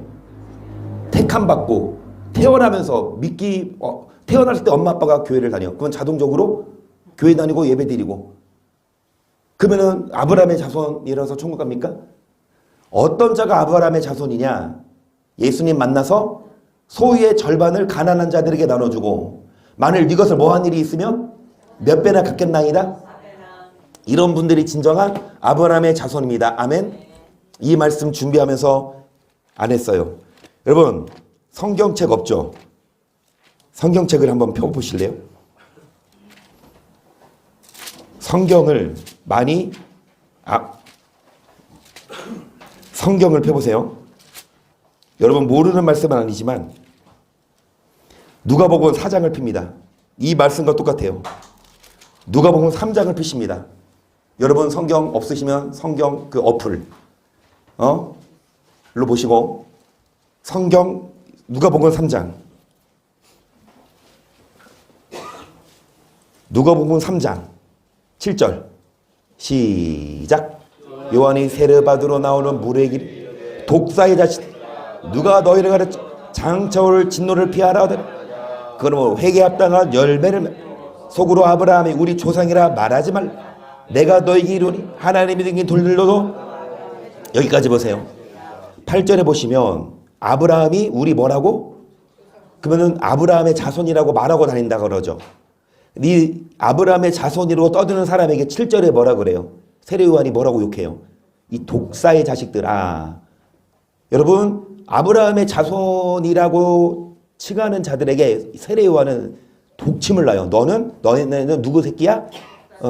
택함받고 태어나면서 태어났을 때 엄마 아빠가 교회를 다녀. 그건 자동적으로 교회 다니고 예배 드리고. 그러면은 아브라함의 자손이라서 천국 갑니까? 어떤 자가 아브라함의 자손이냐? 예수님 만나서 소유의 절반을 가난한 자들에게 나눠주고 만일 이것을 뭐한 일이 있으면 몇 배나 갚겠나이다. 이런 분들이 진정한 아브라함의 자손입니다. 아멘. 이 말씀 준비하면서 안 했어요. 여러분 성경책 없죠? 성경책을 한번 펴보실래요? 성경을 많이 성경을 펴보세요. 여러분 모르는 말씀은 아니지만 누가복음 4장을 핍니다. 이 말씀과 똑같아요. 누가복음 3장을 피십니다. 여러분 성경 없으시면 성경 그 어플 로 보시고 성경 누가복음 3장 누가복음 3장 7절 시작. 요한이 세례받으러 나오는 물의 길 독사의 자식 누가 너희를 가르쳐 장차올 진노를 피하라 하더라. 그러므로 회개에 합당한 열매를 속으로 아브라함이 우리 조상이라 말하지 말라. 내가 너희에게 이르노니 하나님이 등긴 돌들로도. 여기까지 보세요. 8절에 보시면 아브라함이 우리 뭐라고? 그러면은 아브라함의 자손이라고 말하고 다닌다 그러죠. 이 아브라함의 자손이라고 떠드는 사람에게 7절에 뭐라 그래요? 세례요한이 뭐라고 욕해요? 이 독사의 자식들. 여러분 아브라함의 자손이라고 칭하는 자들에게 세례요한은 독침을 놔요. 너네는 누구 새끼야?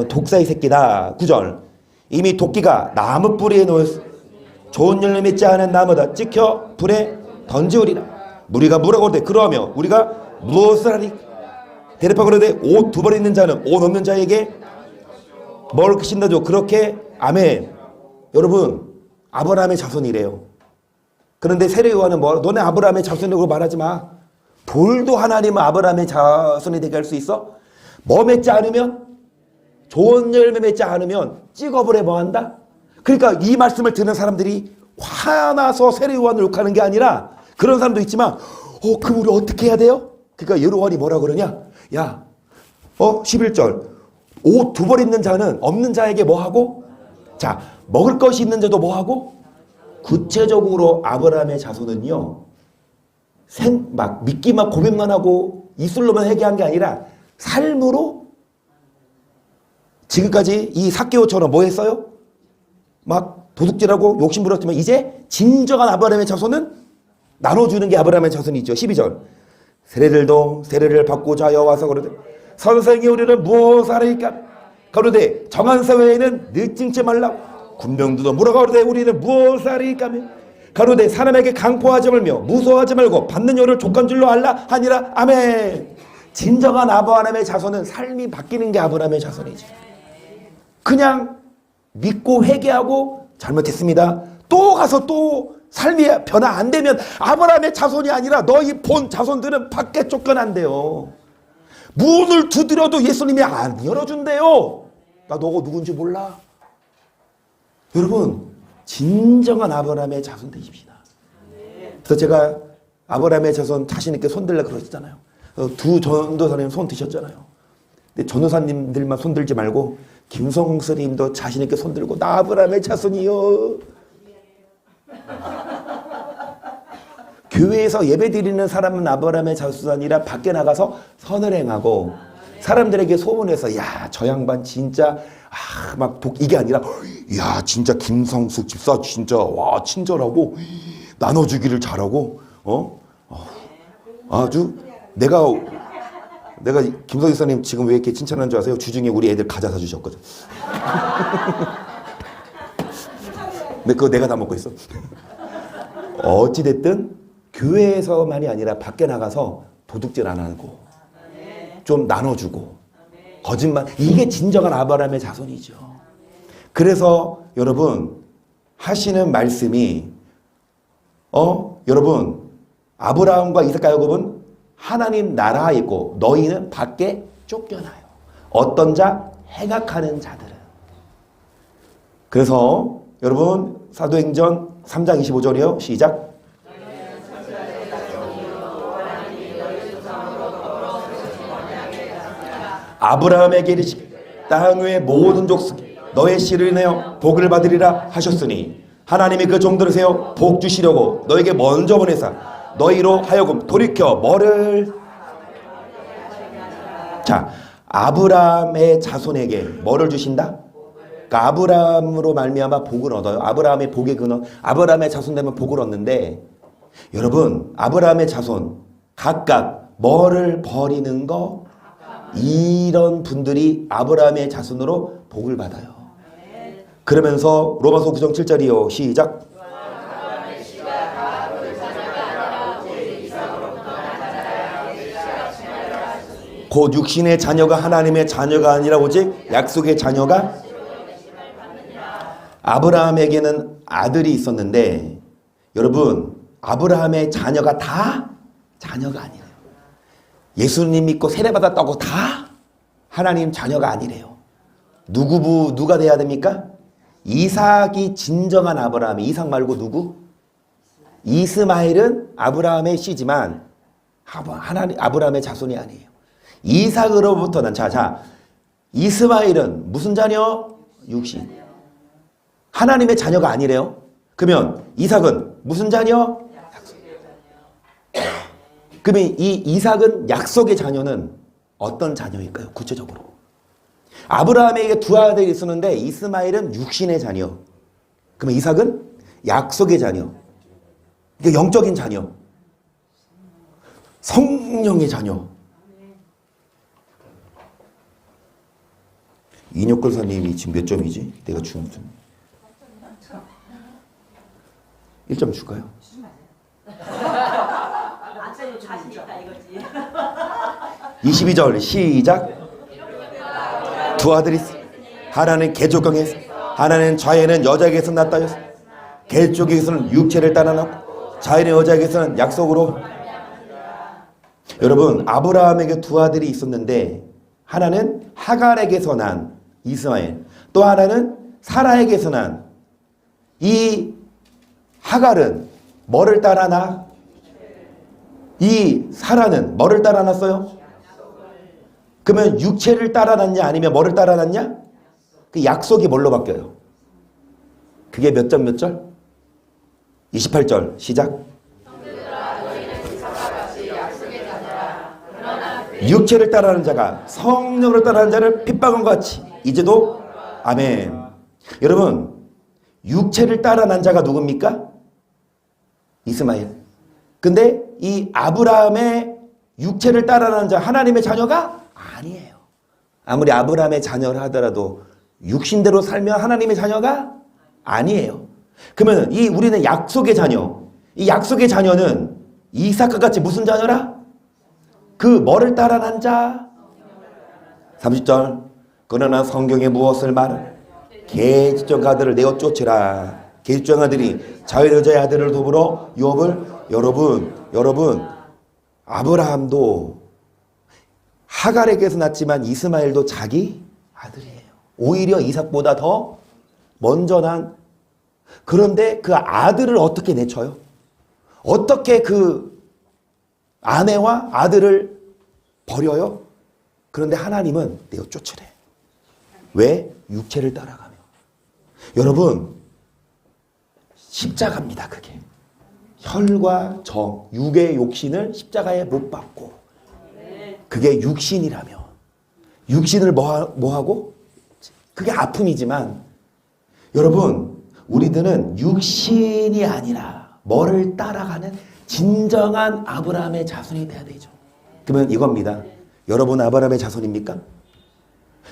독사의 새끼다. 9절 이미 도끼가 나무 뿌리에 놓였어. 좋은 열매 맺지 않은 나무다 찍혀 불에 던지우리라. 우리가 뭐라고 하되 그러하며 우리가 무엇을 하리? 대답하고 그러되 옷 두 벌 있는 자는 옷 없는 자에게 뭘 신다죠? 그렇게 아멘. 여러분 아브라함의 자손이래요. 그런데 세례요한은 뭐 너네 아브라함의 자손이라고 말하지 마. 돌도 하나님은 아브라함의 자손이 되게 할 수 있어? 뭐 맺지 않으면? 좋은 열매 맺지 않으면 찍어버려 뭐 한다? 그러니까 이 말씀을 듣는 사람들이 화나서 세례요한을 욕하는 게 아니라 그런 사람도 있지만 그럼 우리 어떻게 해야 돼요? 그러니까 요한이 뭐라 그러냐? 야 11절 옷 두 벌 있는 자는 없는 자에게 뭐하고? 자 먹을 것이 있는 자도 뭐하고? 구체적으로 아브라함의 자손은요 막 믿기만 고백만 하고 입술로만 회개한 게 아니라 삶으로 지금까지 이 삭개오처럼 뭐 했어요? 막 도둑질하고 욕심 부렸지만 이제 진정한 아브라함의 자손은 나눠주는 게 아브라함의 자손이죠. 12절 세례들도 세례를 받고자 하여 와서 그러되 선생이 우리는 무엇을 하리까? 그러되 정한 사회에는 늦증지 말라고 군병들도 물어가 그러되 우리는 무엇을 하리까? 가로되 사람에게 강포하지 말며 무서워하지 말고 받는 여를 족한 줄로 알라 하니라. 아멘. 진정한 아브라함의 자손은 삶이 바뀌는 게 아브라함의 자손이지. 그냥 믿고 회개하고 잘못했습니다. 또 가서 또 삶이 변화 안 되면 아브라함의 자손이 아니라 너희 본 자손들은 밖에 쫓겨난대요. 문을 두드려도 예수님이 안 열어준대요. 나 너가 누군지 몰라. 여러분, 진정한 아브라함의 자손 되십시다. 그래서 제가 아브라함의 자손 자신 있게 손들라 그러셨잖아요. 두 전도사님 손 드셨잖아요. 근데 전도사님들만 손 들지 말고 김성홍 스님도 자신 있게 손 들고 나 아브라함의 자손이요. 교회에서 예배 드리는 사람은 아브라함의 자손이 아니라 밖에 나가서 선을 행하고 사람들에게 소문해서 야, 저 양반 진짜 막 이게 아니라 야, 진짜 김성숙 집사 진짜 와 친절하고 나눠주기를 잘하고 아주 내가 김성숙 집사님 지금 왜 이렇게 칭찬하는 줄 아세요? 주중에 우리 애들 과자 사주셨거든. 근데 그거 내가 다 먹고 있어. 어찌됐든 교회에서만이 아니라 밖에 나가서 도둑질 안 하고 좀 나눠주고 거짓말, 이게 진정한 아브라함의 자손이죠. 그래서 여러분 하시는 말씀이 여러분 아브라함과 이삭과 야곱은 하나님 나라에 있고 너희는 밖에 쫓겨나요. 어떤 자? 행악하는 자들은. 그래서 여러분 사도행전 3장 25절이요. 시작. 아브라함에게 이르시기를 땅 위의 모든 족속 너의 씨를 인하여 복을 받으리라 하셨으니 하나님이 그 종들을 세워 복 주시려고 너에게 먼저 보내사 너희로 하여금 돌이켜 뭐를 자 아브라함의 자손에게 뭐를 주신다? 그러니까 아브라함으로 말미암아 복을 얻어요. 아브라함의 복의 근원, 아브라함의 자손 되면 복을 얻는데 여러분 아브라함의 자손 각각 뭐를 버리는 거? 이런 분들이 아브라함의 자손으로 복을 받아요. 그러면서 로마서 9장 7절이요. 시작. 곧 육신의 자녀가 하나님의 자녀가 아니라 오직 약속의 자녀가 아브라함에게는 아들이 있었는데 여러분 아브라함의 자녀가 다 자녀가 아니에요. 예수님 믿고 세례받았다고 다 하나님 자녀가 아니래요. 누가 돼야 됩니까? 이삭이 진정한 아브라함. 이삭 말고 누구? 이스마엘은 아브라함의 씨지만 하나님 아브라함의 자손이 아니에요. 이삭으로부터 난 이스마엘은 무슨 자녀? 육신. 하나님의 자녀가 아니래요. 그러면 이삭은 무슨 자녀? 그러면 이 이삭은 약속의 자녀는 어떤 자녀일까요? 구체적으로. 아브라함에게 두 아들이 있었는데 이스마엘은 육신의 자녀. 그러면 이삭은 약속의 자녀. 그러니까 영적인 자녀. 성령의 자녀. 이녀걸사님이 지금 몇 점이지? 내가 준 점. 1점 줄까요? 22절 시작. 두 아들이 하나는 개족강에서 하나는 자에는 여자에게서 났다 하였어. 개족에게서는 육체를 따라났고 자에는 여자에게서는 약속으로. 여러분 아브라함에게 두 아들이 있었는데 하나는 하갈에게서 난 이스마엘, 또 하나는 사라에게서 난 이 하갈은 뭐를 따라나? 이 사라는 뭐를 따라났어요? 그러면 육체를 따라났냐 아니면 뭐를 따라났냐? 그 약속이 뭘로 바뀌어요? 그게 몇 점 몇 절? 28절 시작. 육체를 따라하는 자가 성령을 따라하는 자를 핍박한 것 같이 이제도 아멘. 여러분 육체를 따라난 자가 누굽니까? 이스마엘. 근데 이 아브라함의 육체를 따라하는 자 하나님의 자녀가 아니에요. 아무리 아브라함의 자녀를 하더라도 육신대로 살면 하나님의 자녀가 아니에요. 그러면 이 우리는 약속의 자녀. 이 약속의 자녀는 이삭과 같이 무슨 자녀라? 그 뭐를 따라난 자? 30절. 그러나 성경에 무엇을 말해? 계집종 아들을 내어 쫓으라. 계집종 아들이 자유 여자의 아들을 도우러 욥을 여러분 아브라함도 하갈에게서 났지만 이스마엘도 자기 아들이에요. 오히려 이삭보다 더 먼저 난. 그런데 그 아들을 어떻게 내쳐요? 어떻게 그 아내와 아들을 버려요? 그런데 하나님은 내어 쫓으래. 왜? 육체를 따라가며. 여러분, 십자가입니다, 그게. 혈과 정, 육의 욕심을 십자가에 못 박고, 그게 육신이라면, 육신을 뭐하고? 그게 아픔이지만, 여러분, 우리들은 육신이 아니라 뭐를 따라가는 진정한 아브라함의 자손이 돼야 되죠. 그러면 이겁니다. 여러분 아브라함의 자손입니까?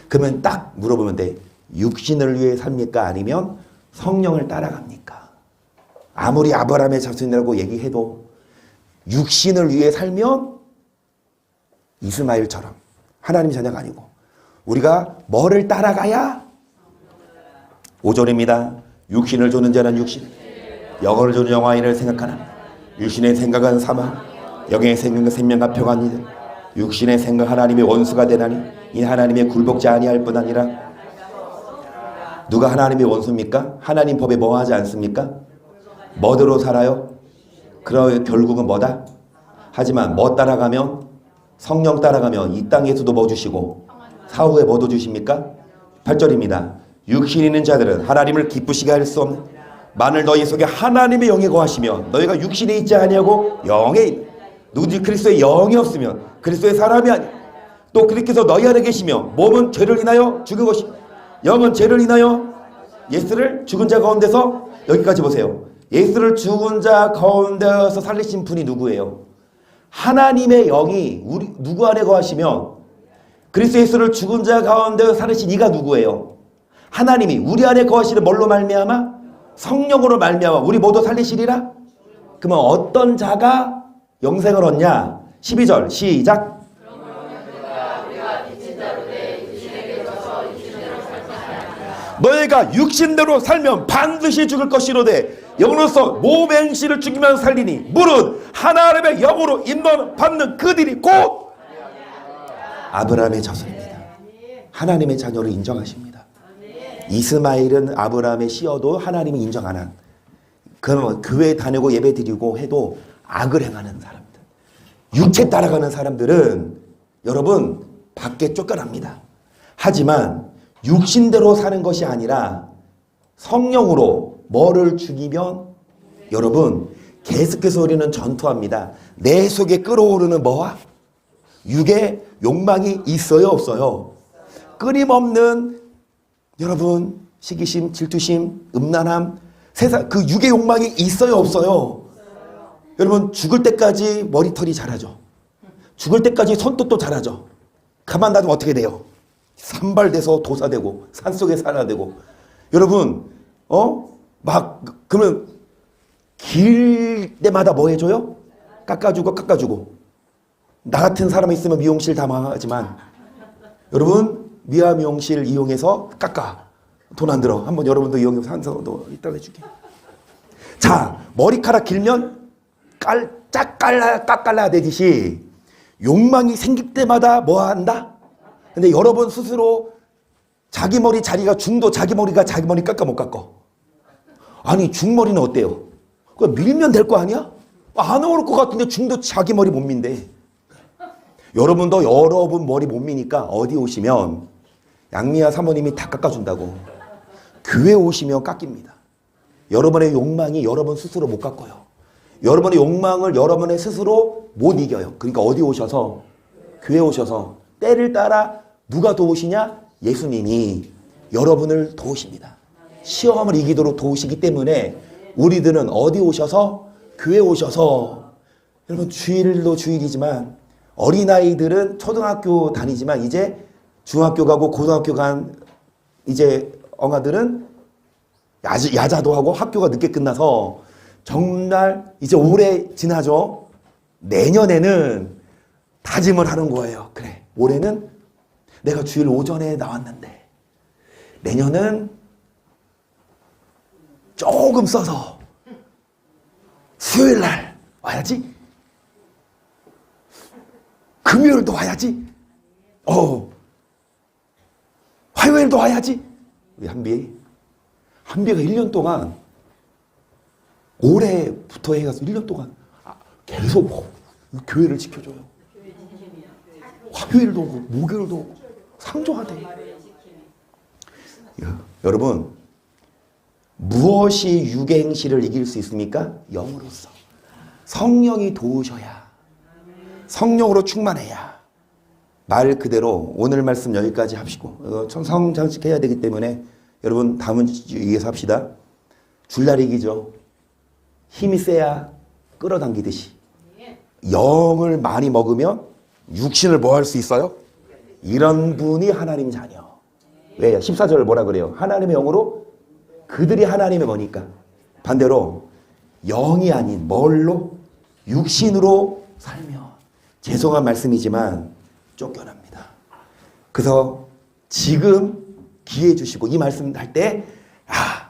그러면 딱 물어보면 돼. 육신을 위해 삽니까? 아니면 성령을 따라갑니까? 아무리 아브라함의 자손이라고 얘기해도 육신을 위해 살면 이스마엘처럼 하나님 자녀가 아니고, 우리가 뭐를 따라가야? 5절입니다. 육신을 주는 자는 육신, 영혼을 주는 영화인을 생각하나. 육신의 생각은 사망, 영의 생각은 생명과 평안이다. 육신의 생각 하나님의 원수가 되나니 이 하나님의 굴복지 아니할 뿐 아니라. 누가 하나님의 원수입니까? 하나님 법에 뭐 하지 않습니까? 뭐대로 살아요? 그럼 결국은 뭐다? 하지만 뭐 따라가면? 성령 따라가면 이 땅에서도 뭐 주시고 사후에 뭐도 주십니까? 8절입니다. 육신 있는 자들은 하나님을 기쁘시게 할 수 없는, 만일 너희 속에 하나님의 영이 거하시며 너희가 육신에 있지 아니하고 영에 있는, 누구든지 그리스도의 영이 없으면 그리스도의 사람이 아니. 또 그리스도께서 너희 안에 계시며 몸은 죄를 인하여 죽은 것이, 영은 죄를 인하여 예수를 죽은 자 가운데서, 여기까지 보세요. 예수를 죽은 자 가운데서 살리신 분이 누구예요? 하나님의 영이 우리 누구 안에 거하시면, 그리스도 예수를 죽은 자 가운데서 살리신 이가 누구예요? 하나님이 우리 안에 거하시는 뭘로 말미암아? 성령으로 말미암아 우리 모두 살리시리라. 그러면 어떤 자가 영생을 얻냐? 12절 시작. 너희가 육신대로 살면 반드시 죽을 것이로되 영으로서 몸의 행실을 죽이면 살리니 무릇 하나님의 영으로 인도받는 그들이 곧 아브라함의 자손입니다. 하나님의 자녀를 인정하십니다. 이스마엘은 아브라함의 씨여도 하나님이 인정 안 한, 그러면 교회 다니고 예배 드리고 해도 악을 행하는 사람들, 육체 따라가는 사람들은 여러분 밖에 쫓겨납니다. 하지만 육신대로 사는 것이 아니라 성령으로 뭐를 죽이면, 여러분 계속해서 우리는 전투합니다. 내 속에 끓어오르는 뭐와? 육의 욕망이 있어요 없어요? 끊임없는 여러분 시기심, 질투심, 음란함, 세상 그 육의 욕망이 있어요 없어요? 여러분 죽을 때까지 머리털이 자라죠. 죽을 때까지 손톱도 자라죠. 가만 놔두면 어떻게 돼요? 산발돼서 도사되고 산속에 살아야 되고. 여러분 막 그러면 길 때마다 뭐 해줘요? 깎아주고. 나 같은 사람이 있으면 미용실 다 망하지만 여러분 미아 미용실 이용해서 깎아. 돈 안 들어. 한번 여러분도 이용해서 한성도 이따가 해줄게. 자, 머리카락 길면 깎아야 되듯이 욕망이 생길 때마다 뭐 한다? 근데 여러분 스스로 자기 머리 자리가 중도 자기 머리 깎아 못 깎아? 아니 중머리는 어때요? 그거 밀면 될 거 아니야? 안 어울릴 것 같은데 중도 자기 머리 못 민대. 여러분도 여러분 머리 못 미니까 어디 오시면 양미아 사모님이 다 깎아준다고. 교회 오시면 깎입니다. 여러분의 욕망이 여러분 스스로 못 깎아요. 여러분의 욕망을 여러분의 스스로 못 이겨요. 그러니까 어디 오셔서, 교회 오셔서 때를 따라 누가 도우시냐? 예수님이 여러분을 도우십니다. 시험을 이기도록 도우시기 때문에 우리들은 어디 오셔서? 교회 오셔서. 여러분 주일도 주일이지만 어린아이들은 초등학교 다니지만 이제 중학교 가고 고등학교 간 이제 엉아들은 야자도 하고 학교가 늦게 끝나서 정말 이제 올해 지나죠. 내년에는 다짐을 하는 거예요. 그래, 올해는 내가 주일 오전에 나왔는데 내년은 조금 써서 수요일 날 와야지. 금요일도 와야지. 화요일도 와야지. 우리 한비가 1년 동안 올해부터 해가지고 1년 동안 계속 교회를 지켜줘요. 화요일도 오고 목요일도 오고 상조하대. 여러분, 무엇이 유행시를 이길 수 있습니까? 영으로서. 성령이 도우셔야, 성령으로 충만해야. 말 그대로 오늘 말씀 여기까지 합시고 성장식해야 되기 때문에 여러분 다음은 위해서 합시다. 줄다리기죠. 힘이 세야 끌어당기듯이 영을 많이 먹으면 육신을 뭐 할 수 있어요? 이런 분이 하나님 자녀. 왜? 14절 뭐라 그래요? 하나님의 영으로 그들이 하나님의 뭐니까. 반대로 영이 아닌 뭘로? 육신으로 살면, 죄송한 말씀이지만 쫓겨납니다. 그래서 지금 기회 주시고 이 말씀 할 때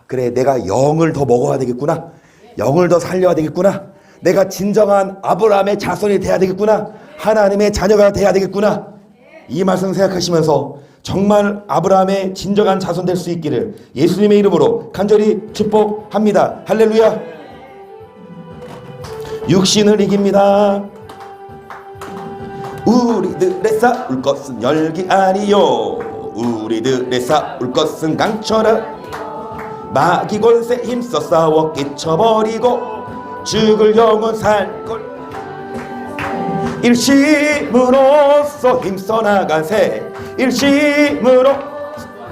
그래, 내가 영을 더 먹어야 되겠구나. 영을 더 살려야 되겠구나. 내가 진정한 아브라함의 자손이 돼야 되겠구나. 하나님의 자녀가 돼야 되겠구나. 이 말씀 생각하시면서 정말 아브라함의 진정한 자손 될 수 있기를 예수님의 이름으로 간절히 축복합니다. 할렐루야. 육신을 이깁니다. 우리들의 싸울 것은 열기 아니요, 우리들의 싸울 것은 강철아. 마귀 권세 힘써 싸워 끼쳐버리고 죽을 영혼 살걸 일심으로써 힘써 나가세. 일심으로.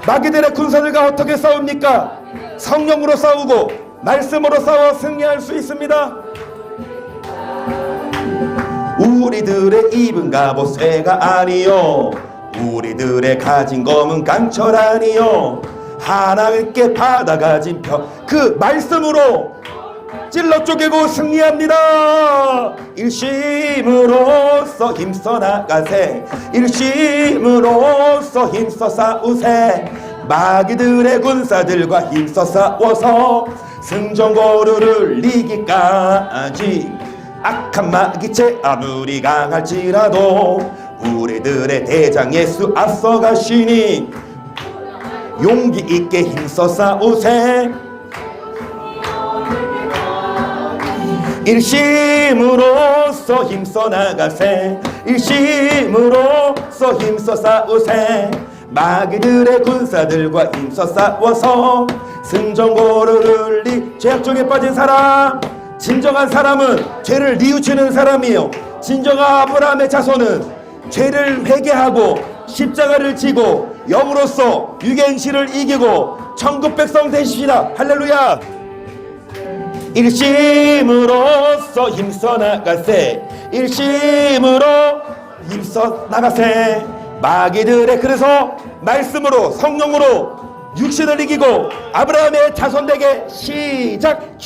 마귀들의 군사들과 어떻게 싸웁니까? 성령으로 싸우고 말씀으로 싸워 승리할 수 있습니다. 우리들의 입은 갑옷 쇠가 아니요, 우리들의 가진 검은 강철 아니요, 하나님께 받아가진 그 말씀으로 찔러 쪼개고 승리합니다. 일심으로써 힘써 나가세. 일심으로써 힘써 싸우세. 마귀들의 군사들과 힘써 싸워서 승전고루를 이기까지. 악한 마귀체 아무리 강할지라도 우리들의 대장 예수 앞서가시니 용기 있게 힘써 싸우세. 일심으로써 힘써 나가세. 일심으로써 힘써 싸우세. 마귀들의 군사들과 힘써 싸워서 승전고루를 죄악 중에 빠진 사람, 진정한 사람은 죄를 뉘우치는 사람이에요. 진정한 아브라함의 자손은 죄를 회개하고 십자가를 지고 영으로서 유행시를 이기고 천국 백성 되십시다. 할렐루야. 일심으로써 힘써 나가세. 일심으로 힘써 나가세. 마귀들의, 그래서 말씀으로 성령으로 육신을 이기고 아브라함의 자손 되게 시작.